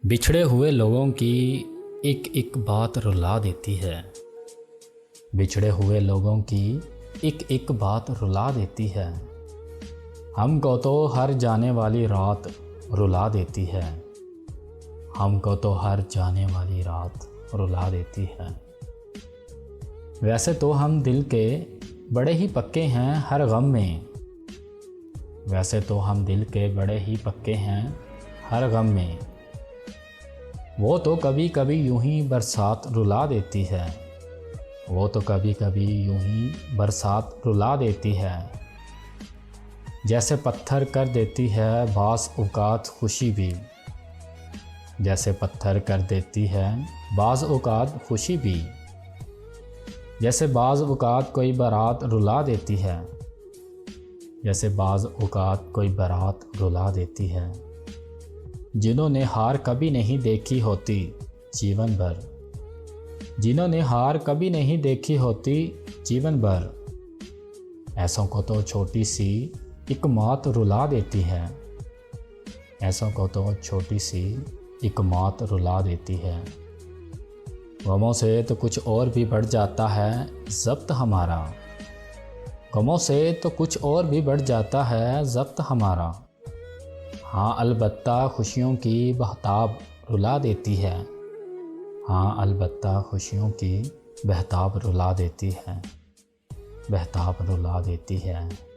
बिछड़े हुए लोगों की एक एक बात रुला देती है। बिछड़े हुए लोगों की एक एक बात रुला देती है। हमको तो हर जाने वाली रात रुला देती है। हमको तो हर जाने वाली रात रुला देती है। वैसे तो हम दिल के बड़े ही पक्के हैं हर गम में। वैसे तो हम दिल के बड़े ही पक्के हैं हर गम में। वो तो कभी कभी यूं ही बरसात रुला देती है। वो तो कभी कभी यूं ही बरसात रुला देती है। जैसे पत्थर कर देती है बास औकात खुशी भी। जैसे पत्थर कर देती है बाज़ औकात खुशी भी। जैसे बाज़ औकात कोई बारात रुला देती है। जैसे बाज़ औकात कोई बारात रुला देती है। जिन्होंने हार कभी नहीं देखी होती जीवन भर। जिन्होंने हार कभी नहीं देखी होती जीवन भर। ऐसों को तो छोटी सी एक मौत रुला देती है। ऐसों को तो छोटी सी एक मौत रुला देती है। गमों से तो कुछ और भी बढ़ जाता है ज़ब्त हमारा। गमों से तो कुछ और भी बढ़ जाता है ज़ब्त हमारा। हाँ अलबत्ता खुशियों की बहताब रुला देती है। हाँ अलबत्ता खुशियों की बहताब रुला देती है। बहताब रुला देती है।